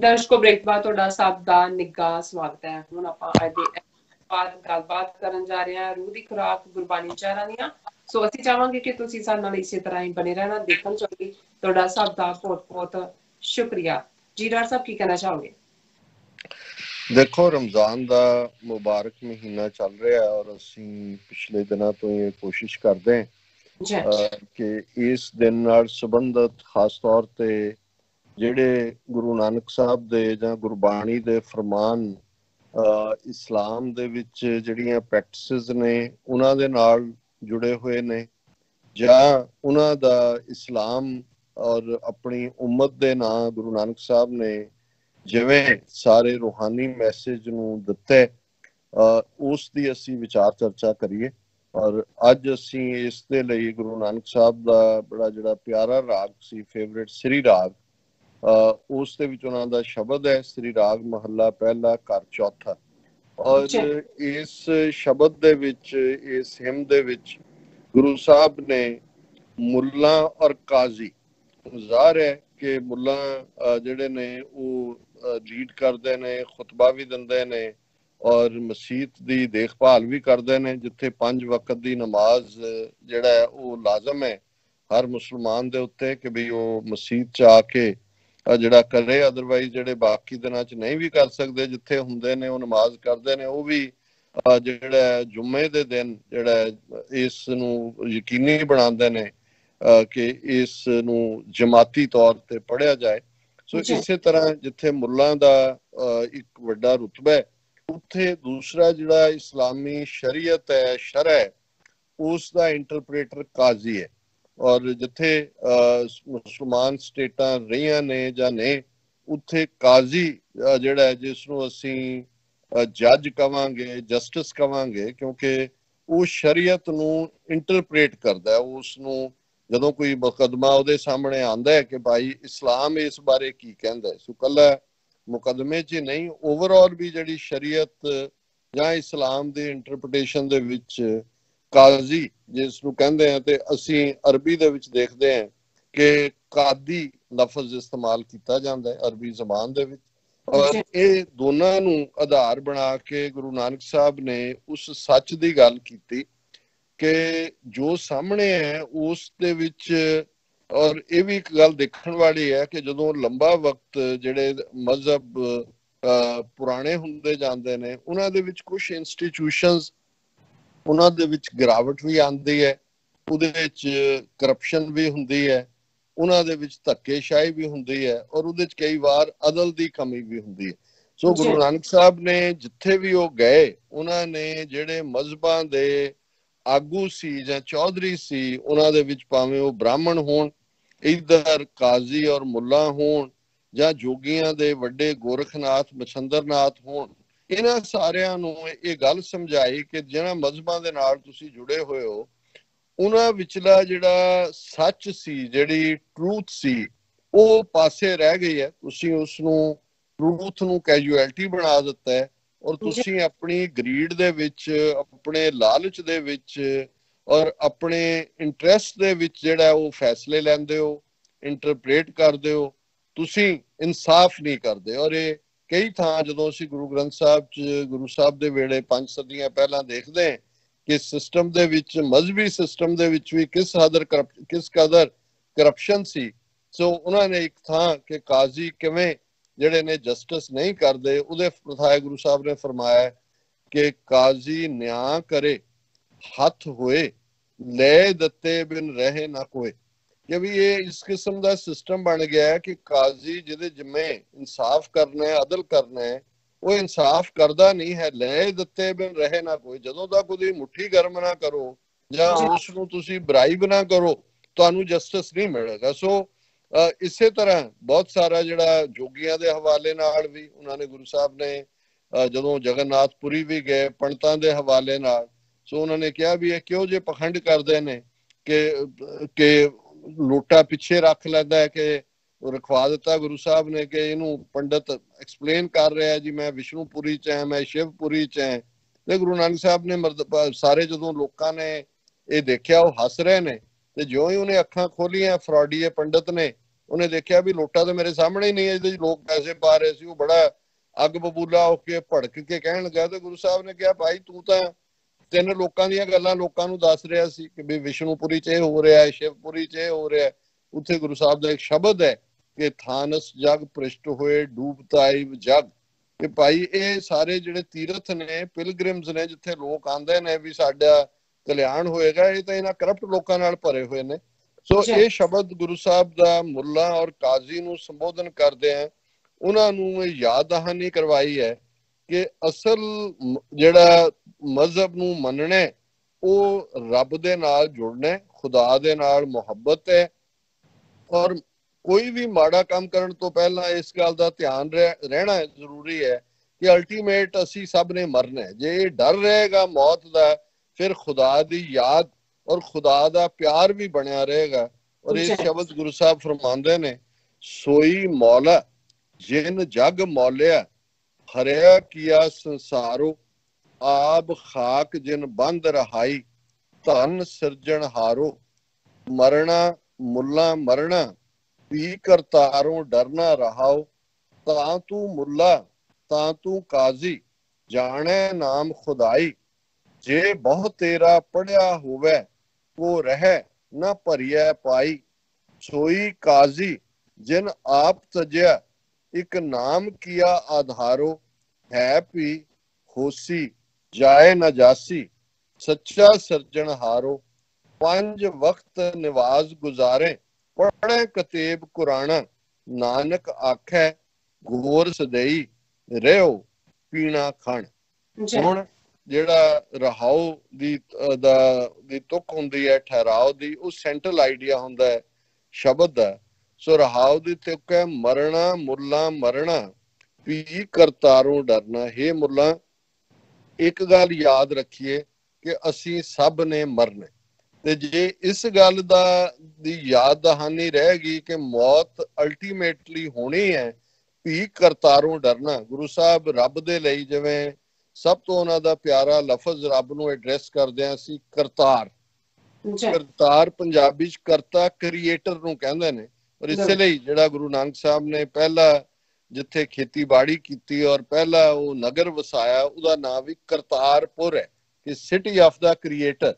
ਦਰਸ਼ਕੋ break ਬਾਅਦ ਤੁਹਾਡਾ ਸਭ ਦਾ ਨਿੱਘਾ ਸਵਾਗਤ ਹੈ। ਹੁਣ ਆਪਾਂ ਅੱਜ ਦੇ ਬਾਅਦ ਗੱਲਬਾਤ ਕਰਨ ਜਾ ਰਹੇ ਹਾਂ ਰੂਹ ਦੀ ਖੁਰਾਕ ਗੁਰਬਾਣੀ ਚਾਰਾਂ ਦੀਆਂ। ਸੋ ਅਸੀਂ ਚਾਹਾਂਗੇ ਕਿ ਤੁਸੀਂ ਸਾਡੇ ਨਾਲ ਇਸੇ ਤਰ੍ਹਾਂ ਹੀ ਬਣੇ ਰਹਿਣਾ ਦੇਖਣ ਚਾਹੀਏ। ਤੁਹਾਡਾ ਸਭ ਦਾ ਬਹੁਤ ਬਹੁਤ ਸ਼ੁਕਰੀਆ ਜੀ। ਡਾਕਟਰ ਸਾਹਿਬ ਕੀ ਕਹਿਣਾ ਚਾਹੋਗੇ? ਦੇਖੋ, ਰਮਜ਼ਾਨ ਦਾ ਮੁਬਾਰਕ ਮਹੀਨਾ ਚੱਲ ਰਿਹਾ ਔਰ ਅਸੀਂ ਪਿਛਲੇ ਦਿਨਾਂ ਤੋਂ ਇਹ ਕੋਸ਼ਿਸ਼ ਕਰਦੇ ਹਾਂ ਕਿ ਇਸ ਦਿਨ ਨਾਲ ਸੰਬੰਧਿਤ ਖਾਸ ਤੌਰ ਤੇ ਜਿਹੜੇ ਗੁਰੂ ਨਾਨਕ ਸਾਹਿਬ ਦੇ ਜਾਂ ਗੁਰਬਾਣੀ ਦੇ ਫਰਮਾਨ ਇਸਲਾਮ ਦੇ ਵਿੱਚ ਜਿਹੜੀਆਂ ਪ੍ਰੈਕਟਿਸਿਸ ਨੇ ਉਹਨਾਂ ਦੇ ਨਾਲ ਜੁੜੇ ਹੋਏ ਨੇ, ਜਾਂ ਉਹਨਾਂ ਦਾ ਇਸਲਾਮ ਔਰ ਆਪਣੀ ਉਮਤ ਦੇ ਨਾਂ ਗੁਰੂ ਨਾਨਕ ਸਾਹਿਬ ਨੇ ਜਿਵੇਂ ਸਾਰੇ ਰੂਹਾਨੀ ਮੈਸੇਜ ਨੂੰ ਦਿੱਤੇ, ਉਸ ਦੀ ਅਸੀਂ ਵਿਚਾਰ ਚਰਚਾ ਕਰੀਏ। ਔਰ ਅੱਜ ਅਸੀਂ ਇਸ ਦੇ ਲਈ ਗੁਰੂ ਨਾਨਕ ਸਾਹਿਬ ਦਾ ਬੜਾ ਜਿਹੜਾ ਪਿਆਰਾ ਰਾਗ ਸੀ, ਫੇਵਰੇਟ ਸ੍ਰੀ ਰਾਗ, ਉਸ ਦੇ ਵਿੱਚ ਉਹਨਾਂ ਦਾ ਸ਼ਬਦ ਹੈ ਸ੍ਰੀ ਰਾਗ ਮਹੱਲਾ ਪਹਿਲਾ ਘਰ ਚੌਥਾ। ਔਰ ਇਸ ਸ਼ਬਦ ਦੇ ਵਿੱਚ, ਇਸ ਹਿੰਮ ਦੇ ਵਿੱਚ ਗੁਰੂ ਸਾਹਿਬ ਨੇ ਮੁੱਲਾ ਔਰ ਕਾਜ਼ੀ, ਜ਼ਾਹਰ ਹੈ ਕਿ ਮੁੱਲਾ ਜਿਹੜੇ ਨੇ ਉਹ ਲੀਡ ਕਰਦੇ ਨੇ, ਖੁਤਬਾ ਵੀ ਦਿੰਦੇ ਨੇ ਔਰ ਮਸੀਤ ਦੀ ਦੇਖਭਾਲ ਵੀ ਕਰਦੇ ਨੇ, ਜਿੱਥੇ 5 ਵਕਤ ਦੀ ਨਮਾਜ਼ ਜਿਹੜਾ ਹੈ ਉਹ ਲਾਜ਼ਮ ਹੈ ਹਰ ਮੁਸਲਮਾਨ ਦੇ ਉੱਤੇ ਕਿ ਵੀ ਉਹ ਮਸੀਤ 'ਚ ਆ ਕੇ ਜਿਹੜਾ ਕਰੇ। ਅਦਰਵਾਈਜ਼ ਜਿਹੜੇ ਬਾਕੀ ਦਿਨਾਂ 'ਚ ਨਹੀਂ ਵੀ ਕਰ ਸਕਦੇ, ਜਿੱਥੇ ਹੁੰਦੇ ਨੇ ਉਹ ਨਮਾਜ਼ ਕਰਦੇ ਨੇ। ਉਹ ਵੀ ਜਿਹੜਾ ਜੁਮੇ ਦੇ ਦਿਨ ਜਿਹੜਾ ਇਸ ਨੂੰ ਯਕੀਨੀ ਬਣਾਉਂਦੇ ਨੇ ਕਿ ਇਸ ਨੂੰ ਜਮਾਤੀ ਤੌਰ ਤੇ ਪੜ੍ਹਿਆ ਜਾਏ। ਸੋ ਇਸੇ ਤਰ੍ਹਾਂ ਜਿੱਥੇ ਮੁੱਲਾਂ ਦਾ ਇੱਕ ਵੱਡਾ ਰੁਤਬਾ ਹੈ, ਉੱਥੇ ਦੂਸਰਾ ਜਿਹੜਾ ਇਸਲਾਮੀ ਸ਼ਰੀਅਤ ਹੈ, ਸ਼ਰਅ ਹੈ, ਉਸ ਦਾ ਇੰਟਰਪ੍ਰੇਟਰ ਕਾਜ਼ੀ ਹੈ। ਔਰ ਜਿੱਥੇ ਮੁਸਲਮਾਨ ਸਟੇਟਾਂ ਰਹੀਆਂ ਨੇ ਜਾਂ ਨਹੀਂ, ਉੱਥੇ ਕਾਜ਼ੀ ਜਿਹੜਾ ਜਿਸ ਨੂੰ ਅਸੀਂ ਜੱਜ ਕਵਾਂਗੇ, ਜਸਟਿਸ ਕਵਾਂਗੇ, ਕਿਉਂਕਿ ਉਹ ਸ਼ਰੀਅਤ ਨੂੰ ਇੰਟਰਪ੍ਰੇਟ ਕਰਦਾ ਹੈ। ਉਸ ਨੂੰ ਜਦੋਂ ਕੋਈ ਮੁਕੱਦਮਾ ਉਹਦੇ ਸਾਹਮਣੇ ਆਉਂਦਾ ਹੈ ਕਿ ਭਾਈ ਇਸਲਾਮ ਇਸ ਬਾਰੇ ਕੀ ਕਹਿੰਦਾ ਹੈ, ਸੋ ਕੱਲਾ ਮੁਕੱਦਮੇ 'ਚ ਹੀ ਨਹੀਂ, ਓਵਰਆਲ ਵੀ ਜਿਹੜੀ ਸ਼ਰੀਅਤ ਜਾਂ ਇਸਲਾਮ ਦੀ ਇੰਟਰਪ੍ਰੀਟੇਸ਼ਨ ਦੇ ਵਿੱਚ ਕਾਜ਼ੀ ਜਿਸ ਨੂੰ ਕਹਿੰਦੇ ਆ, ਤੇ ਅਸੀਂ ਅਰਬੀ ਦੇ ਵਿੱਚ ਦੇਖਦੇ ਹਾਂ ਕਿ ਕਾਦੀ ਲਫ਼ਜ਼ ਇਸਤੇਮਾਲ ਕੀਤਾ ਜਾਂਦਾ ਹੈ ਅਰਬੀ ਜ਼ਬਾਨ ਦੇ ਵਿੱਚ। ਔਰ ਇਹ ਦੋਨਾਂ ਨੂੰ ਆਧਾਰ ਬਣਾ ਕੇ ਗੁਰੂ ਨਾਨਕ ਸਾਹਿਬ ਨੇ ਉਸ ਸੱਚ ਦੀ ਗੱਲ ਕੀਤੀ ਕਿ ਜੋ ਸਾਹਮਣੇ ਹੈ ਉਸ ਦੇ ਵਿੱਚ। ਔਰ ਇਹ ਵੀ ਇੱਕ ਗੱਲ ਦੇਖਣ ਵਾਲੀ ਹੈ ਕਿ ਜਦੋਂ ਲੰਬਾ ਵਕਤ ਜਿਹੜੇ ਮਜ਼ਹਬ ਪੁਰਾਣੇ ਹੁੰਦੇ ਜਾਂਦੇ ਨੇ, ਉਹਨਾਂ ਦੇ ਵਿੱਚ ਕੁਝ ਇੰਸਟੀਟਿਊਸ਼ਨਸ, ਉਹਨਾਂ ਦੇ ਵਿੱਚ ਗਿਰਾਵਟ ਵੀ ਆਉਂਦੀ ਹੈ, ਉਹਦੇ ਵਿੱਚ ਕਰਪਸ਼ਨ ਵੀ ਹੁੰਦੀ ਹੈ, ਉਹਨਾਂ ਦੇ ਵਿੱਚ ਧੱਕੇਸ਼ਾਹੀ ਵੀ ਹੁੰਦੀ ਹੈ, ਔਰ ਉਹਦੇ ਵਿੱਚ ਕਈ ਵਾਰ ਅਦਲ ਦੀ ਕਮੀ ਵੀ ਹੁੰਦੀ ਹੈ। ਸੋ ਗੁਰੂ ਨਾਨਕ ਸਾਹਿਬ ਨੇ ਜਿੱਥੇ ਵੀ ਉਹ ਗਏ, ਉਹਨਾਂ ਨੇ ਜਿਹੜੇ ਮਜ਼ਹਬਾਂ ਦੇ ਆਗੂ ਸੀ ਜਾਂ ਚੌਧਰੀ ਸੀ, ਉਹਨਾਂ ਦੇ ਵਿੱਚ ਭਾਵੇਂ ਉਹ ਬ੍ਰਾਹਮਣ ਹੋਣ, ਇੱਧਰ ਕਾਜ਼ੀ ਔਰ ਮੁੱਲਾ ਹੋਣ, ਜਾਂ ਜੋਗੀਆਂ ਦੇ ਵੱਡੇ ਗੋਰਖਨਾਥ, ਮਛੰਦਰਨਾਥ ਹੋਣ, ਇਹਨਾਂ ਸਾਰਿਆਂ ਨੂੰ ਇਹ ਗੱਲ ਸਮਝਾਈ ਕਿ ਜਿਹਨਾਂ ਮਜ਼ਹਬਾਂ ਦੇ ਨਾਲ ਤੁਸੀਂ ਜੁੜੇ ਹੋਏ ਹੋ, ਉਹਨਾਂ ਵਿਚਲਾ ਜਿਹੜਾ ਸੱਚ ਸੀ, ਜਿਹੜੀ ਟਰੂਥ ਸੀ, ਉਹ ਪਾਸੇ ਰਹਿ ਗਈ ਹੈ। ਤੁਸੀਂ ਉਸ ਨੂੰ, ਟਰੂਥ ਨੂੰ ਕੈਜੂਅਲਟੀ ਬਣਾ ਦਿੱਤਾ ਹੈ, ਔਰ ਤੁਸੀਂ ਆਪਣੀ ਗਰੀਡ ਦੇ ਵਿੱਚ, ਆਪਣੇ ਲਾਲਚ ਦੇ ਵਿੱਚ ਔਰ ਆਪਣੇ ਇੰਟਰਸਟ ਦੇ ਵਿੱਚ ਜਿਹੜਾ ਉਹ ਫੈਸਲੇ ਲੈਂਦੇ ਹੋ, ਇੰਟਰਪ੍ਰੇਟ ਕਰਦੇ ਹੋ, ਤੁਸੀਂ ਇਨਸਾਫ ਨਹੀਂ ਕਰਦੇ। ਔਰ ਇਹ ਕਈ ਥਾਂ ਜਦੋਂ ਅਸੀਂ ਗੁਰੂ ਗ੍ਰੰਥ ਸਾਹਿਬ 'ਚ ਗੁਰੂ ਸਾਹਿਬ ਦੇ ਵੇਲੇ 5 ਸਦੀਆਂ ਪਹਿਲਾਂ ਦੇਖਦੇ ਹਾਂ ਕਿ ਸਿਸਟਮ ਦੇ ਵਿੱਚ, ਮਜ਼ਹਬੀ ਸਿਸਟਮ ਦੇ ਵਿੱਚ ਵੀ ਕਿਸ ਕਦਰ ਕਰਪਸ਼ਨ ਸੀ। ਸੋ ਉਹਨਾਂ ਨੇ ਇੱਕ ਥਾਂ ਕਿ ਕਾਜ਼ੀ ਕਿਵੇਂ ਜਿਹੜੇ ਨੇ ਜਸਟਿਸ ਨਹੀਂ ਕਰਦੇ, ਉਹਦੇ ਪ੍ਰਥਾਏ ਗੁਰੂ ਸਾਹਿਬ ਨੇ ਫਰਮਾਇਆ ਕਿ ਕਾਜ਼ੀ ਨਿਆਂ ਕਰੇ ਹੱਥ ਹੋਏ, ਲੈ ਦਿੱਤੇ ਬਿਨ ਰਹੇ ਨਾ ਕੋਏ। ਕਿ ਵੀ ਇਹ ਇਸ ਕਿਸਮ ਦਾ ਸਿਸਟਮ ਬਣ ਗਿਆ ਹੈ ਕਿ ਕਾਜ਼ੀ ਜਿਹਦੇ ਜਿੰਮੇ ਇਨਸਾਫ ਕਰਨਾ ਹੈ, ਅਦਲ ਕਰਨਾ ਹੈ, ਉਹ ਇਨਸਾਫ ਕਰਦਾ ਨਹੀਂ ਹੈ। ਲੈ ਦਿੱਤੇ ਬਿਨ ਰਹੇ ਨਾ ਕੋਈ, ਜਦੋਂ ਤੱਕ ਉਹਦੀ ਮੁੱਠੀ ਗਰਮ ਨਾ ਕਰੋ ਜਾਂ ਉਸ ਨੂੰ ਤੁਸੀਂ ਬਰਾਈਬ ਨਾ ਕਰੋ, ਤੁਹਾਨੂੰ ਜਸਟਿਸ ਨਹੀਂ ਮਿਲੇਗਾ। ਸੋ ਇਸੇ ਤਰ੍ਹਾਂ ਬਹੁਤ ਸਾਰਾ ਜਿਹੜਾ ਜੋਗੀਆਂ ਦੇ ਹਵਾਲੇ ਨਾਲ ਵੀ ਉਹਨਾਂ ਨੇ, ਗੁਰੂ ਸਾਹਿਬ ਨੇ ਜਦੋਂ ਜਗਨਨਾਥਪੁਰੀ ਵੀ ਗਏ ਪੰਡਤਾਂ ਦੇ ਹਵਾਲੇ ਨਾਲ, ਸੋ ਉਹਨਾਂ ਨੇ ਕਿਹਾ ਵੀ ਇਹ ਕਿਉਂ ਜੇ ਪਖੰਡ ਕਰਦੇ ਨੇ ਕਿ ਲੋਟਾ ਪਿੱਛੇ ਰੱਖ ਲੈਂਦਾ ਹੈ, ਕਿ ਰਖਵਾ ਦਿੱਤਾ ਗੁਰੂ ਸਾਹਿਬ ਨੇ ਕਿ ਇਹਨੂੰ ਪੰਡਤ ਐਕਸਪਲੇਨ ਕਰ ਰਿਹਾ ਜੀ ਮੈਂ ਵਿਸ਼ਨੂਪੁਰੀ 'ਚ ਹੈ, ਮੈਂ ਸ਼ਿਵਪੁਰੀ 'ਚ ਹੈ। ਤੇ ਗੁਰੂ ਨਾਨਕ ਸਾਹਿਬ ਨੇ ਸਾਰੇ ਜਦੋਂ ਲੋਕਾਂ ਨੇ ਇਹ ਦੇਖਿਆ, ਉਹ ਹੱਸ ਰਹੇ ਨੇ, ਤੇ ਜਿਉਂ ਹੀ ਉਹਨੇ ਅੱਖਾਂ ਖੋਲੀਆਂ ਫਰੋਡੀਏ ਪੰਡਤ ਨੇ, ਉਹਨੇ ਦੇਖਿਆ ਵੀ ਲੋਟਾ ਤਾਂ ਮੇਰੇ ਸਾਹਮਣੇ ਹੀ ਨਹੀਂ ਹੈ, ਜਿਹਦੇ ਲੋਕ ਪੈਸੇ ਪਾ ਰਹੇ ਸੀ। ਉਹ ਬੜਾ ਅੱਗ ਬਬੂਲਾ ਹੋ ਕੇ ਭੜਕ ਕੇ ਕਹਿਣ ਲੱਗਾ, ਤੇ ਗੁਰੂ ਸਾਹਿਬ ਨੇ ਕਿਹਾ ਭਾਈ ਤੂੰ ਤਾਂ 3 ਲੋਕਾਂ ਦੀਆਂ ਗੱਲਾਂ ਲੋਕਾਂ ਨੂੰ ਦੱਸ ਰਿਹਾ ਸੀ ਕਿ ਵੀ ਵਿਸ਼ਨੂਪੁਰੀ 'ਚ ਇਹ ਹੋ ਰਿਹਾ ਹੈ, ਸ਼ਿਵਪੁਰੀ 'ਚ ਇਹ ਹੋ ਰਿਹਾ। ਉੱਥੇ ਗੁਰੂ ਸਾਹਿਬ ਦਾ ਇੱਕ ਸ਼ਬਦ ਹੈ ਕਿ ਥਾਨਸ ਜਗ ਪ੍ਰਿਸ਼ਟ ਹੋਏ ਡੂਬਤਾਈ ਜਗ। ਕਿ ਭਾਈ ਇਹ ਸਾਰੇ ਜਿਹੜੇ ਤੀਰਥ ਨੇ, ਪਿਲਗ੍ਰਿਮਸ ਨੇ, ਜਿੱਥੇ ਲੋਕ ਆਉਂਦੇ ਨੇ ਵੀ ਸਾਡਾ ਕਲਿਆਣ ਹੋਏਗਾ, ਇਹ ਤਾਂ ਇਹਨਾਂ ਕਰਪਟ ਲੋਕਾਂ ਨਾਲ ਭਰੇ ਹੋਏ ਨੇ। ਸੋ ਇਹ ਸ਼ਬਦ ਗੁਰੂ ਸਾਹਿਬ ਦਾ ਮੁੱਲਾ ਔਰ ਕਾਜ਼ੀ ਨੂੰ ਸੰਬੋਧਨ ਕਰਦੇ ਆ, ਉਹਨਾਂ ਨੂੰ ਇਹ ਯਾਦ ਦਹਾਨੀ ਕਰਵਾਈ ਹੈ ਕਿ ਅਸਲ ਜਿਹੜਾ ਮਜ਼ਹਬ ਨੂੰ ਮੰਨਣਾ ਉਹ ਰੱਬ ਦੇ ਨਾਲ ਜੁੜਨਾ, ਖੁਦਾ ਦੇ ਨਾਲ ਮੁਹੱਬਤ ਹੈ। ਔਰ ਕੋਈ ਵੀ ਮਾੜਾ ਕੰਮ ਕਰਨ ਤੋਂ ਪਹਿਲਾਂ ਇਸ ਗੱਲ ਦਾ ਧਿਆਨ ਰਹਿਣਾ ਜ਼ਰੂਰੀ ਹੈ ਕਿ ਅਲਟੀਮੇਟ ਅਸੀਂ ਸਭ ਨੇ ਮਰਨਾ ਹੈ। ਜੇ ਇਹ ਡਰ ਰਹੇਗਾ ਮੌਤ ਦਾ, ਫਿਰ ਖੁਦਾ ਦੀ ਯਾਦ ਔਰ ਖੁਦਾ ਦਾ ਪਿਆਰ ਵੀ ਬਣਿਆ ਰਹੇਗਾ। ਔਰ ਇਹ ਸ਼ਬਦ ਗੁਰੂ ਸਾਹਿਬ ਫਰਮਾਉਂਦੇ ਨੇ, ਸੋਈ ਮੌਲਾ ਜਿਨ ਜਗ ਮੌਲਿਆ ਹਰਿਆ ਕੀਆ ਸੰਸਾਰੋ, ਆਬ ਖਾਕ ਜਿਨ ਬੰਦ ਰਹਾਈ ਧਨ ਸਿਰਜਣ ਹਾਰੋ। ਮਰਣਾ ਮੁੱਲਾ ਮਰਣਾ ਪੀ ਕਰਤਾਰੋਂ ਡਰਨਾ ਰਹਾਓ, ਤਾਂ ਤੂੰ ਮੁੱਲਾ ਤਾਂ ਤੂੰ ਕਾਜ਼ੀ ਜਾਣੇ ਨਾਮ ਖੁਦਾਈ। ਜੇ ਬਹੁ ਤੇਰਾ ਪੜਿਆ ਹੋਵੇ ਕੋ ਰਹਿ ਨਾ ਭਰੀਐ ਪਾਈ, ਸੋਈ ਕਾਜ਼ੀ ਜਿਨ ਆਪ ਤਜਿਆ ਇੱਕ ਨਾਮ ਕੀਆ ਆਧਾਰੋ, ਹੈ ਵੀ ਹੋਸੀ ਜਾਏ ਨਾ ਜਾਸੀ ਸੱਚਾ ਸਿਰਜਣ ਹਾਰੋ। 5 ਵਕਤ ਨਿਵਾਜ਼ ਗੁਜ਼ਾਰੇ ਪੜ੍ਹੇ ਕਤੇਬ ਕੁਰਾਨਾ, ਨਾਨਕ ਆਖੈ ਗੋਰ ਸਦਈ ਰਹਿਓ ਪੀਣਾ ਖਾਣ। ਹੁਣ ਜਿਹੜਾ ਰਹਾਉ ਦੀ ਤੁਕ ਹੁੰਦੀ ਹੈ, ਠਹਿਰਾਓ ਦੀ, ਉਹ ਸੈਂਟਰਲ ਆਈਡੀਆ ਹੁੰਦਾ ਹੈ ਸ਼ਬਦ ਦਾ। ਸੋ ਰਹਾਉ ਦੀ ਤੁਕ ਹੈ ਮਰਣਾ ਮੁੱਲਾ ਮਰਣਾ ਪੀ ਕਰਤਾਰੋਂ ਡਰਨਾ। ਹੇ ਮੁੱਲਾ, ਇੱਕ ਗੱਲ ਯਾਦ ਰੱਖੀਏ ਕਿ ਅਸੀਂ ਸਭ ਨੇ ਮਰਨਾ, ਤੇ ਜੇ ਇਸ ਗੱਲ ਦੀ ਯਾਦ ਦਹਾਨੀ ਰਹਿ ਗਈ ਕਿ ਮੌਤ ਅਲਟੀਮੇਟਲੀ ਹੋਣੀ ਹੈ, ਭੀ ਕਰਤਾਰੋਂ ਡਰਨਾ। ਗੁਰੂ ਸਾਹਿਬ ਰੱਬ ਦੇ ਲਈ ਜਿਵੇਂ ਸਭ ਤੋਂ ਉਹਨਾਂ ਦਾ ਪਿਆਰਾ ਲਫ਼ਜ਼ ਰੱਬ ਨੂੰ ਐਡਰੈਸ ਕਰਦੇ ਆ ਸੀ ਕਰਤਾਰ। ਕਰਤਾਰ ਪੰਜਾਬੀ ਚ ਕਰਤਾ ਕ੍ਰੀਏਟਰ ਨੂੰ ਕਹਿੰਦੇ ਨੇ। ਔਰ ਇਸੇ ਲਈ ਜਿਹੜਾ ਗੁਰੂ ਨਾਨਕ ਸਾਹਿਬ ਨੇ ਪਹਿਲਾ ਜਿੱਥੇ ਖੇਤੀਬਾੜੀ ਕੀਤੀ ਔਰ ਪਹਿਲਾ ਉਹ ਨਗਰ ਵਸਾਇਆ, ਉਹਦਾ ਨਾਮ ਵੀ ਕਰਤਾਰਪੁਰ ਹੈ, ਕਿ ਸਿਟੀ ਆਫ ਦਾ ਕ੍ਰੀਏਟਰ।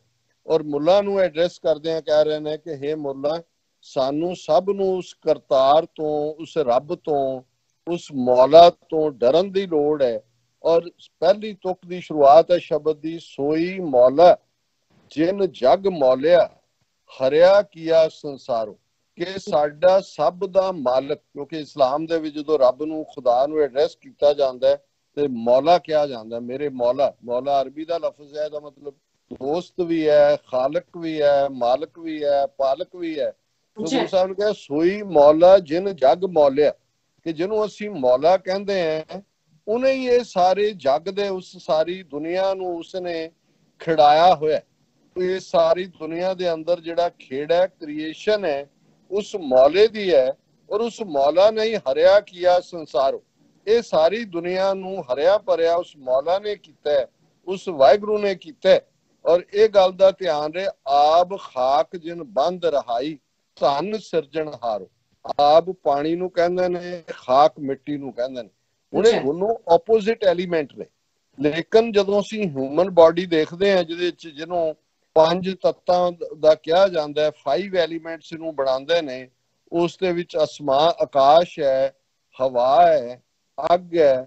ਔਰ ਮੁੱਲਾ ਨੂੰ ਐਡਰੈਸ ਕਰਦੇ ਆ, ਕਹਿ ਰਹੇ ਨੇ ਕਿ ਹੇ ਮੁੱਲਾ, ਸਾਨੂੰ ਸਭ ਨੂੰ ਉਸ ਕਰਤਾਰ ਤੋਂ, ਉਸ ਰੱਬ ਤੋਂ, ਉਸ ਮੌਲਾ ਤੋਂ ਡਰਨ ਦੀ ਲੋੜ ਹੈ। ਔਰ ਪਹਿਲੀ ਤੁਕ ਦੀ ਸ਼ੁਰੂਆਤ ਹੈ ਸ਼ਬਦ ਦੀ, ਸੋਈ ਮੌਲਾ ਜਿਨ ਜਗ ਮੌਲਿਆ ਹਰਿਆ ਕੀਆ ਸੰਸਾਰੋ, ਕਿ ਸਾਡਾ ਸਭ ਦਾ ਮਾਲਕ। ਕਿਉਂਕਿ ਇਸਲਾਮ ਦੇ ਵਿੱਚ ਜਦੋਂ ਰੱਬ ਨੂੰ, ਖੁਦਾ ਨੂੰ ਐਡਰੈਸ ਕੀਤਾ ਜਾਂਦਾ ਤੇ ਮੌਲਾ ਕਿਹਾ ਜਾਂਦਾ, ਮੇਰੇ ਮੌਲਾ। ਮੌਲਾ ਅਰਬੀ ਦਾ ਲਫ਼ਜ਼ ਹੈ, ਇਹਦਾ ਮਤਲਬ ਦੋਸਤ ਵੀ ਹੈ, ਖਾਲਕ ਵੀ ਹੈ, ਮਾਲਕ ਵੀ ਹੈ, ਪਾਲਕ ਵੀ ਹੈ। ਗੁਰੂ ਸਾਹਿਬ ਨੇ ਕਿਹਾ ਸੋਈ ਮੌਲਾ ਜਿਨ ਜਗ ਮੌਲਿਆ, ਕਿ ਜਿਹਨੂੰ ਅਸੀਂ ਮੌਲਾ ਕਹਿੰਦੇ ਆ, ਉਹਨੇ ਹੀ ਇਹ ਸਾਰੇ ਜਗ ਦੇ, ਉਸ ਸਾਰੀ ਦੁਨੀਆ ਨੂੰ ਉਸਨੇ ਖਿੜਾਇਆ ਹੋਇਆ। ਇਹ ਸਾਰੀ ਦੁਨੀਆ ਦੇ ਅੰਦਰ ਜਿਹੜਾ ਖੇੜ ਹੈ, ਕ੍ਰੀਏਸ਼ਨ ਹੈ, ਉਸ ਮੌਲੇ ਦੀ ਹੈ। ਔਰ ਉਸ ਮੌਲਾ ਨੇ ਹੀ ਹਰਿਆ ਕੀਆ ਸੰਸਾਰੋ, ਇਹ ਸਾਰੀ ਦੁਨੀਆ ਨੂੰ ਹਰਿਆ ਭਰਿਆ ਉਸ ਮੌਲਾ ਨੇ ਕੀਤਾ ਹੈ, ਉਸ ਵਾਹਿਗੁਰੂ ਨੇ ਕੀਤਾ ਹੈ। ਔਰ ਇਹ ਗੱਲ ਦਾ ਧਿਆਨ ਰਹੇ, ਆਬ ਖਾਕ ਜਿਨ ਬੰਦ ਰਹਾਈ ਧਨ ਸਿਰਜਣ ਹਾਰੋ। ਆਬ ਪਾਣੀ ਨੂੰ ਕਹਿੰਦੇ ਨੇ, ਖਾਕ ਮਿੱਟੀ ਨੂੰ ਕਹਿੰਦੇ ਨੇ। ਹੁਣ ਇਹ ਦੋਨੋਂ ਆਪੋਜ਼ਿਟ ਐਲੀਮੈਂਟ ਨੇ। ਲੇਕਿਨ ਜਦੋਂ ਅਸੀਂ ਹਿਊਮਨ ਬਾਡੀ ਦੇਖਦੇ ਹਾਂ, ਜਿਹਦੇ ਵਿੱਚ ਜਿਹਨੂੰ 5 ਤੱਤਾਂ ਦਾ ਕਿਹਾ ਜਾਂਦਾ ਹੈ, 5 ਐਲੀਮੈਂਟਸ ਨੂੰ ਬਣਾਉਂਦੇ ਨੇ, ਉਸ ਦੇ ਵਿੱਚ ਅਸਮਾਨ, ਆਕਾਸ਼ ਹੈ, ਹਵਾ ਹੈ, ਅੱਗ ਹੈ,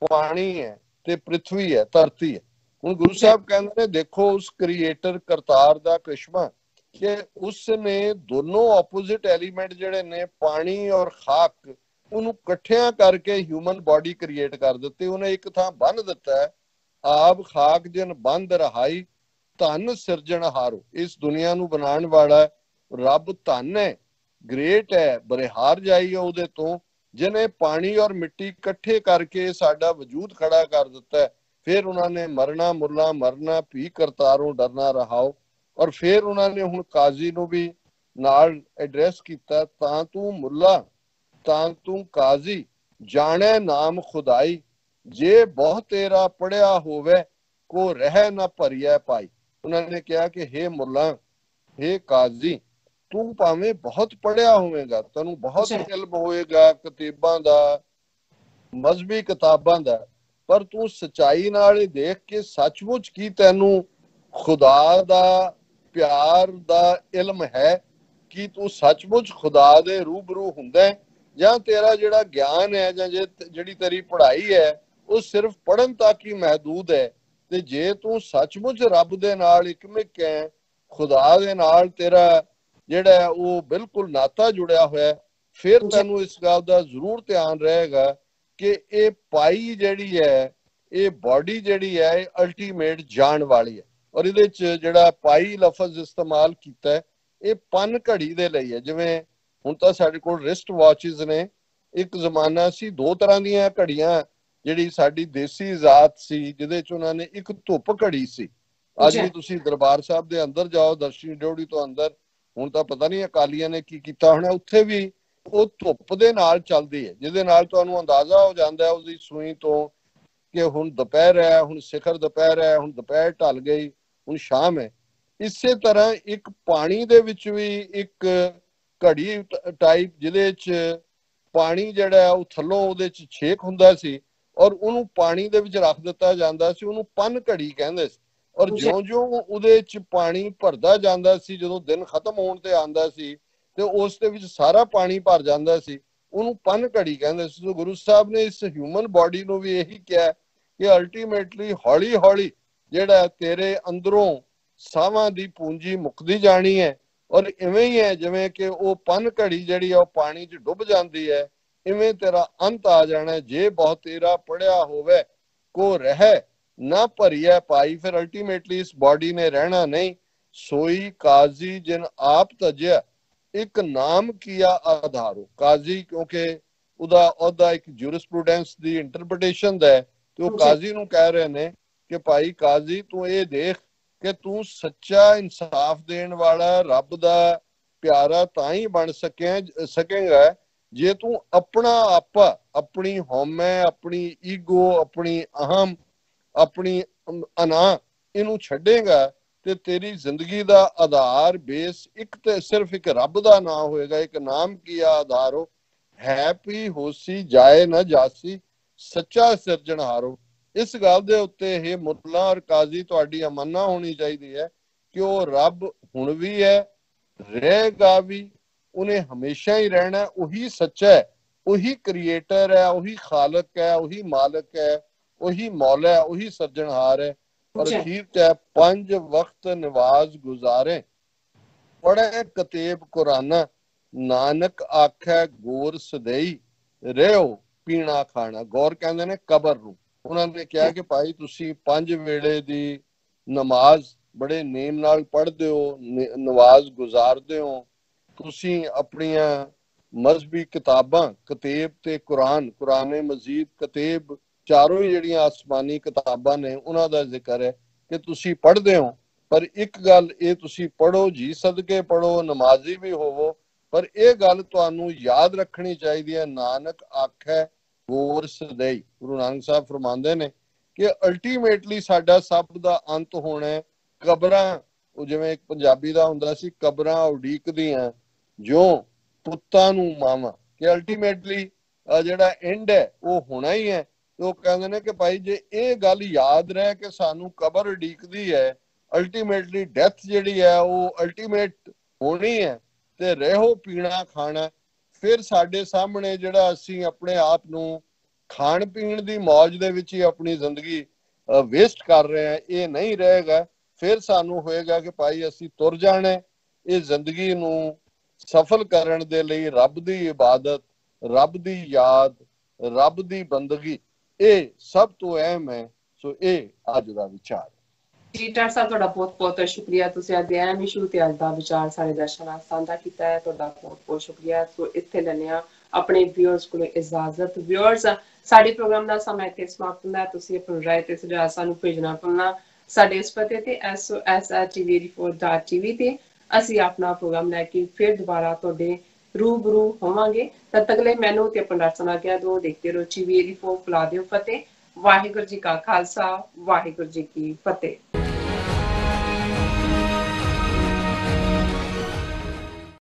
ਪਾਣੀ ਹੈ ਤੇ ਪ੍ਰਿਥਵੀ ਹੈ, ਧਰਤੀ ਹੈ। ਹੁਣ ਗੁਰੂ ਸਾਹਿਬ ਕਹਿੰਦੇ ਨੇ, ਦੇਖੋ ਉਸ ਕ੍ਰੀਏਟਰ ਕਰਤਾਰ ਦਾ ਕ੍ਰਿਸ਼ਮਾ, ਕਿ ਉਸ ਨੇ ਦੋਨੋਂ ਆਪੋਜ਼ਿਟ ਐਲੀਮੈਂਟ ਜਿਹੜੇ ਨੇ, ਪਾਣੀ ਔਰ ਖਾਕ, ਉਹਨੂੰ ਇਕੱਠਿਆਂ ਕਰਕੇ ਹਿਊਮਨ ਬਾਡੀ ਕ੍ਰੀਏਟ ਕਰ ਦਿੱਤੀ। ਉਹਨੇ ਇੱਕ ਥਾਂ ਬੰਨ ਦਿੱਤਾ ਹੈ, ਆਬ ਖਾਕ ਜਿਨ ਬੰਦ ਰਹਾਈ ਧਨ ਸਿਰਜਣ ਹਾਰੋ। ਇਸ ਦੁਨੀਆ ਨੂੰ ਬਣਾਉਣ ਵਾਲਾ ਰੱਬ ਧਨ ਹੈ, ਗ੍ਰੇਟ ਹੈ, ਬਰਿਹਾਰ ਜਾਈ ਹੈ ਉਹਦੇ ਤੋਂ, ਜਿਹਨੇ ਪਾਣੀ ਔਰ ਮਿੱਟੀ ਇਕੱਠੇ ਕਰਕੇ ਸਾਡਾ ਵਜੂਦ ਖੜਾ ਕਰ ਦਿੱਤਾ ਹੈ। ਫਿਰ ਉਹਨਾਂ ਨੇ ਮਰਨਾ ਮੁੱਲਾ ਮਰਨਾ ਭੀ ਕਰਤਾਰੋਂ ਡਰਨਾ ਰਹਾਓ। ਔਰ ਫਿਰ ਉਹਨਾਂ ਨੇ ਹੁਣ ਕਾਜ਼ੀ ਨੂੰ ਵੀ ਨਾਲ ਐਡਰੈਸ ਕੀਤਾ, ਤਾਂ ਤੂੰ ਮੁੱਲਾ ਤਾਂ ਤੂੰ ਕਾਜ਼ੀ ਜਾਣੇ ਨਾਮ ਖੁਦਾਈ, ਜੇ ਬਹੁ ਤੇਰਾ ਪੜਿਆ ਹੋਵੇ ਕੋ ਰਹਿ ਨਾ ਭਰੀਐ ਪਾਈ। ਉਹਨਾਂ ਨੇ ਕਿਹਾ ਕਿ ਹੇ ਮੁੱਲਾ, ਹੇ ਕਾਜ਼ੀ, ਤੂੰ ਭਾਵੇਂ ਬਹੁਤ ਪੜ੍ਹਿਆ ਹੋਵੇਗਾ, ਤੈਨੂੰ ਬਹੁਤ ਇਲਮ ਹੋਏਗਾ ਕਿਤਾਬਾਂ ਦਾ, ਮਜ਼ਹਬੀ ਕਿਤਾਬਾਂ ਦਾ, ਪਰ ਤੂੰ ਸਚਾਈ ਨਾਲ ਇਹ ਦੇਖ ਕੇ ਸੱਚਮੁੱਚ ਕੀ ਤੈਨੂੰ ਖੁਦਾ ਦਾ ਪਿਆਰ ਦਾ ਇਲਮ ਹੈ, ਕਿ ਤੂੰ ਸੱਚਮੁੱਚ ਖੁਦਾ ਦੇ ਰੂਬਰੂ ਹੁੰਦਾ, ਜਾਂ ਤੇਰਾ ਜਿਹੜਾ ਗਿਆਨ ਹੈ ਜਾਂ ਜਿਹੜੀ ਤੇਰੀ ਪੜ੍ਹਾਈ ਹੈ ਉਹ ਸਿਰਫ ਪੜ੍ਹਨ ਤੱਕ ਹੀ ਮਹਦੂਦ ਹੈ। ਤੇ ਜੇ ਤੂੰ ਸੱਚਮੁੱਚ ਰੱਬ ਦੇ ਨਾਲ ਇਕਮਿਕ ਹੈ, ਖੁਦਾ ਦੇ ਨਾਲ ਤੇਰਾ ਜਿਹੜਾ ਉਹ ਬਿਲਕੁਲ ਨਾਤਾ ਜੁੜਿਆ ਹੋਇਆ, ਫਿਰ ਤੈਨੂੰ ਇਸ ਗੱਲ ਦਾ ਜ਼ਰੂਰ ਧਿਆਨ ਰਹੇਗਾ ਕਿ ਇਹ ਪਾਈ ਜਿਹੜੀ ਹੈ, ਇਹ ਬਾਡੀ ਜਿਹੜੀ ਹੈ, ਇਹ ਅਲਟੀਮੇਟ ਜਾਣ ਵਾਲੀ ਹੈ। ਔਰ ਇਹਦੇ ਚ ਜਿਹੜਾ ਪਾਈ ਲਫ਼ਜ਼ ਇਸਤੇਮਾਲ ਕੀਤਾ ਹੈ, ਇਹ ਪਨ ਘੜੀ ਦੇ ਲਈ ਹੈ। ਜਿਵੇਂ ਹੁਣ ਤਾਂ ਸਾਡੇ ਕੋਲ ਰਿਸਟ ਵਾਚਿਸ ਨੇ, ਇੱਕ ਜ਼ਮਾਨਾ ਸੀ 2 ਤਰ੍ਹਾਂ ਦੀਆਂ ਘੜੀਆਂ, ਜਿਹੜੀ ਸਾਡੀ ਦੇਸੀ ਜ਼ਾਤ ਸੀ ਜਿਹਦੇ ਚ ਉਹਨਾਂ ਨੇ ਇੱਕ ਧੁੱਪ ਘੜੀ ਸੀ। ਅੱਜ ਵੀ ਤੁਸੀਂ ਦਰਬਾਰ ਸਾਹਿਬ ਦੇ ਅੰਦਰ ਜਾਓ, ਦਰਸ਼ਨੀ ਡਿਓੜੀ ਤੋਂ ਅੰਦਰ, ਹੁਣ ਤਾਂ ਪਤਾ ਨਹੀਂ ਅਕਾਲੀਆਂ ਨੇ ਕੀ ਕੀਤਾ ਹੋਣਾ, ਉੱਥੇ ਵੀ ਉਹ ਧੁੱਪ ਦੇ ਨਾਲ ਚੱਲਦੀ ਹੈ, ਜਿਹਦੇ ਨਾਲ ਤੁਹਾਨੂੰ ਅੰਦਾਜ਼ਾ ਹੋ ਜਾਂਦਾ ਉਹਦੀ ਸੂਈ ਤੋਂ ਕਿ ਹੁਣ ਦੁਪਹਿਰ ਹੈ, ਹੁਣ ਸਿਖਰ ਦੁਪਹਿਰ ਹੈ, ਹੁਣ ਦੁਪਹਿਰ ਢਲ ਗਈ, ਹੁਣ ਸ਼ਾਮ ਹੈ। ਇਸੇ ਤਰ੍ਹਾਂ ਇੱਕ ਪਾਣੀ ਦੇ ਵਿੱਚ ਵੀ ਇੱਕ ਘੜੀ ਟਾਈਪ, ਜਿਹਦੇ ਚ ਪਾਣੀ ਜਿਹੜਾ ਉਹ ਥੱਲੋਂ ਉਹਦੇ ਚ ਛੇਕ ਹੁੰਦਾ ਸੀ ਔਰ ਉਹਨੂੰ ਪਾਣੀ ਦੇ ਵਿੱਚ ਰੱਖ ਦਿੱਤਾ ਜਾਂਦਾ ਸੀ, ਉਹਨੂੰ ਪਨ ਘੜੀ ਕਹਿੰਦੇ ਸੀ। ਔਰ ਜਿਉਂ-ਜਿਉਂ ਉਹਦੇ ਚ ਪਾਣੀ ਭਰਦਾ ਜਾਂਦਾ ਸੀ, ਜਦੋਂ ਦਿਨ ਖਤਮ ਹੋਣ ਤੇ ਆਉਂਦਾ ਸੀ ਤੇ ਉਸ ਦੇ ਵਿੱਚ ਸਾਰਾ ਪਾਣੀ ਭਰ ਜਾਂਦਾ ਸੀ, ਉਹਨੂੰ ਪਨ ਘੜੀ ਕਹਿੰਦੇ ਸੀ। ਗੁਰੂ ਸਾਹਿਬ ਨੇ ਇਸ ਹਿਊਮਨ ਬਾਡੀ ਨੂੰ ਵੀ ਇਹੀ ਕਿਹਾ ਕਿ ਅਲਟੀਮੇਟਲੀ ਹੌਲੀ ਹੌਲੀ ਜਿਹੜਾ ਤੇਰੇ ਅੰਦਰੋਂ ਸਾਹਾਂ ਦੀ ਪੂੰਜੀ ਮੁੱਕਦੀ ਜਾਣੀ ਹੈ। ਔਰ ਇਵੇਂ ਹੀ ਹੈ ਜਿਵੇਂ ਕਿ ਉਹ ਪਨ ਘੜੀ ਜਿਹੜੀ ਆ ਉਹ ਪਾਣੀ 'ਚ ਡੁੱਬ ਜਾਂਦੀ ਹੈ, ਇਵੇਂ ਤੇਰਾ ਅੰਤ ਆ ਜਾਣਾ। ਜੇ ਬਹੁਤ ਤੇਰਾ ਪੜਿਆ ਹੋਵੇ ਕੋ ਰਹਿ ਨਾ ਭਰੀਐ ਪਾਈ, ਫਿਰ ਅਲਟੀਮੇਟਲੀ ਇਸ ਬਾਡੀ ਨੇ ਰਹਿਣਾ ਨਹੀਂ। ਸੋਈ ਕਾਜ਼ੀ ਜਿਨ ਆਪ ਤਜਿਆ ਇੱਕ ਨਾਮ ਕੀਆ ਆਧਾਰੋ। ਕਾਜ਼ੀ ਕਿਉਂਕਿ ਉਹਦਾ ਅਹੁਦਾ ਇੱਕ ਜੂਰਿਸਪ੍ਰੂਡੈਂਸ ਦੀ ਇੰਟਰਪ੍ਰੀਟੇਸ਼ਨ ਦਾ ਹੈ, ਤੇ ਉਹ ਕਾਜ਼ੀ ਨੂੰ ਕਹਿ ਰਹੇ ਨੇ ਕਿ ਭਾਈ ਕਾਜ਼ੀ ਤੂੰ ਇਹ ਦੇਖ ਕਿ ਤੂੰ ਸੱਚਾ ਇਨਸਾਫ ਦੇਣ ਵਾਲਾ ਰੱਬ ਦਾ ਪਿਆਰਾ ਤਾਂ ਹੀ ਬਣ ਸਕੇਗਾ ਜੇ ਤੂੰ ਆਪਣਾ ਆਪਾ, ਆਪਣੀ ਹਉਮੈ, ਆਪਣੀ ਈਗੋ, ਆਪਣੀ ਅਹਮ, ਆਪਣੀ ਅਨਾ ਇਹਨੂੰ ਛੱਡੇਗਾ ਤੇ ਤੇਰੀ ਜ਼ਿੰਦਗੀ ਦਾ ਆਧਾਰ ਬੇਸ ਇੱਕ ਤੇ ਸਿਰਫ ਇੱਕ ਰੱਬ ਦਾ ਨਾਮ ਹੋਏਗਾ। ਇੱਕ ਨਾਮ ਕੀ ਆਧਾਰੋ ਹੈ ਪੀ ਹੋਸੀ ਜਾਏ ਨਾ ਜਾਸੀ ਸੱਚਾ ਸਿਰਜਣਹਾਰੋ। ਇਸ ਗੱਲ ਦੇ ਉੱਤੇ ਇਹ ਮੁੱਲਾ ਔਰ ਕਾਜ਼ੀ ਤੁਹਾਡੀ ਅਮਾਨਾ ਹੋਣੀ ਚਾਹੀਦੀ ਹੈ ਕਿ ਉਹ ਰੱਬ ਹੁਣ ਵੀ ਹੈ, ਰਹੇਗਾ ਵੀ, ਉਹਨੇ ਹਮੇਸ਼ਾ ਹੀ ਰਹਿਣਾ। ਉਹੀ ਸੱਚਾ ਹੈ, ਉਹੀ ਕ੍ਰੀਏਟਰ ਹੈ, ਉਹੀ ਖਾਲਕ ਹੈ, ਉਹੀ ਮਾਲਕ ਹੈ, ਉਹੀ ਮੌਲਾ ਹੈ, ਉਹੀ ਸਿਰਜਣਹਾਰ ਹੈ। ਔਰ ਅਖੀਰ ਤੇ 5 ਵਕਤ ਨਵਾਜ਼ ਗੁਜ਼ਾਰੇ ਪੜ੍ਹੇ ਕਤੇਬ ਕੁਰਾਨਾ ਨਾਨਕ ਆਖੈ ਗੌਰ ਸਦਈ ਰਹਿਓ ਪੀਣਾ ਖਾਣਾ। ਗੌਰ ਕਹਿੰਦੇ ਨੇ ਕਬਰ ਨੂੰ। ਉਹਨਾਂ ਨੇ ਕਿਹਾ ਕਿ ਭਾਈ ਤੁਸੀਂ 5 ਵੇਲੇ ਦੀ ਨਮਾਜ਼ ਬੜੇ ਨੇਮ ਨਾਲ ਪੜ੍ਹਦੇ ਹੋ, ਨਵਾਜ਼ ਗੁਜ਼ਾਰਦੇ ਹੋ, ਤੁਸੀਂ ਆਪਣੀਆਂ ਮਜ਼ਹਬੀ ਕਿਤਾਬਾਂ ਕਤੇਬ ਤੇ ਕੁਰਾਨ ਮਜੀਦ ਕਤੇਬ ਚਾਰੋਂ ਹੀ ਜਿਹੜੀਆਂ ਆਸਮਾਨੀ ਕਿਤਾਬਾਂ ਨੇ ਉਹਨਾਂ ਦਾ ਜ਼ਿਕਰ ਹੈ ਕਿ ਤੁਸੀਂ ਪੜ੍ਹਦੇ ਹੋ। ਪਰ ਇੱਕ ਗੱਲ ਇਹ ਤੁਸੀਂ ਪੜ੍ਹੋ, ਜੀ ਸਦਕੇ ਪੜ੍ਹੋ, ਨਮਾਜ਼ੀ ਵੀ ਹੋਵੋ, ਪਰ ਇਹ ਗੱਲ ਤੁਹਾਨੂੰ ਯਾਦ ਰੱਖਣੀ ਚਾਹੀਦੀ ਹੈ ਨਾਨਕ ਆਖੈ ਗੌਰ ਸਦਈ। ਗੁਰੂ ਨਾਨਕ ਸਾਹਿਬ ਫਰਮਾਉਂਦੇ ਨੇ ਕਿ ਅਲਟੀਮੇਟਲੀ ਸਾਡਾ ਸਭ ਦਾ ਅੰਤ ਹੋਣਾ ਹੈ। ਕਬਰਾਂ, ਉਹ ਜਿਵੇਂ ਇੱਕ ਪੰਜਾਬੀ ਦਾ ਹੁੰਦਾ ਸੀ, ਕਬਰਾਂ ਉਡੀਕਦੀਆਂ ਜਿਉਂ ਪੁੱਤਾਂ ਨੂੰ ਮਾਵਾਂ, ਕਿ ਅਲਟੀਮੇਟਲੀ ਜਿਹੜਾ ਐਂਡ ਹੈ ਉਹ ਹੋਣਾ ਹੀ ਹੈ। ਉਹ ਕਹਿੰਦੇ ਨੇ ਕਿ ਭਾਈ ਜੇ ਇਹ ਗੱਲ ਯਾਦ ਰਹੇ ਕਿ ਸਾਨੂੰ ਕਬਰ ਉਡੀਕਦੀ ਹੈ, ਅਲਟੀਮੇਟਲੀ ਡੈਥ ਜਿਹੜੀ ਹੈ ਉਹ ਅਲਟੀਮੇਟ ਹੋਣੀ ਹੈ, ਤੇ ਰਹਿਓ ਪੀਣਾ ਖਾਣਾ, ਫਿਰ ਸਾਡੇ ਸਾਹਮਣੇ ਜਿਹੜਾ ਅਸੀਂ ਆਪਣੇ ਆਪ ਨੂੰ ਖਾਣ ਪੀਣ ਦੀ ਮੌਜ ਦੇ ਵਿੱਚ ਹੀ ਆਪਣੀ ਜ਼ਿੰਦਗੀ ਵੇਸਟ ਕਰ ਰਹੇ ਹਾਂ, ਇਹ ਨਹੀਂ ਰਹੇਗਾ। ਫਿਰ ਸਾਨੂੰ ਹੋਏਗਾ ਕਿ ਭਾਈ ਅਸੀਂ ਤੁਰ ਜਾਣਾ। ਇਹ ਜ਼ਿੰਦਗੀ ਨੂੰ ਸਫਲ ਕਰਨ ਦੇ ਲਈ ਰੱਬ ਦੀ ਇਬਾਦਤ, ਰੱਬ ਦੀ ਯਾਦ, ਰੱਬ ਦੀ ਬੰਦਗੀ, ਇਹ ਸਭ ਤੋਂ ਅਹਿਮ ਹੈ। ਸੋ ਇਹ ਅੱਜ ਦਾ ਵਿਚਾਰ ਜੀ। ਡਾਕਟਰ ਸਾਹਿਬ ਤੁਹਾਡਾ ਬਹੁਤ ਬਹੁਤ ਸ਼ੁਕਰੀਆ, ਤੁਸੀਂ ਅੱਜ ਅਹਿਮ ਇਸ਼ੂ ਤੇ ਅੱਜ ਦਾ ਵਿਚਾਰ ਸਾਰੇ ਦਰਸ਼ਕਾਂ ਨਾਲ ਸਾਂਝਾ ਕੀਤਾ ਹੈ। ਤੁਹਾਡਾ ਬਹੁਤ ਬਹੁਤ ਸ਼ੁਕਰੀਆ। ਸੋ ਇੱਥੇ ਲੈਂਦੇ ਹਾਂ ਆਪਣੇ ਵਿਊਅਰਸ ਕੋਲੋਂ ਇਜਾਜ਼ਤ। ਵਿਊਅਰਸ, ਸਾਡੇ ਪ੍ਰੋਗਰਾਮ ਦਾ ਸਮਾਂ ਇੱਥੇ ਸਮਾਪਤ ਹੁੰਦਾ ਹੈ। ਤੁਸੀਂ ਆਪਣੀ ਰਾਏ ਤੇ ਸੁਝਾਅ ਸਾਨੂੰ ਭੇਜਣਾ ਭੁੱਲਣਾ ਸਾਡੇ ਇਸ ਪਤੇ ਤੇ sos@tv84.tv ਤੇ। ਅਸੀਂ ਆਪਣਾ ਪ੍ਰੋਗਰਾਮ ਲੈ ਕੇ ਫਿਰ ਦੁਬਾਰਾ ਤੁਹਾਡੇ ਰੂਬਰੂ ਹੋਵਾਂਗੇ। ਤਦ ਤੱਕ ਲਈ ਮੈਨੂੰ ਤੇ ਆਪਣਾ ਡਾਕਟਰ ਨਾਲ ਕਹਿ ਦਿਓ, ਦੇਖਦੇ ਰਹੋ TV 84। ਫਲਾ ਦਿਓ ਫਤਿਹ। ਵਾਹਿਗੁਰੂ ਜੀ ਕਾ ਖਾਲਸਾ, ਵਾਹਿਗੁਰੂ ਜੀ ਕੀ ਫਤਿਹ।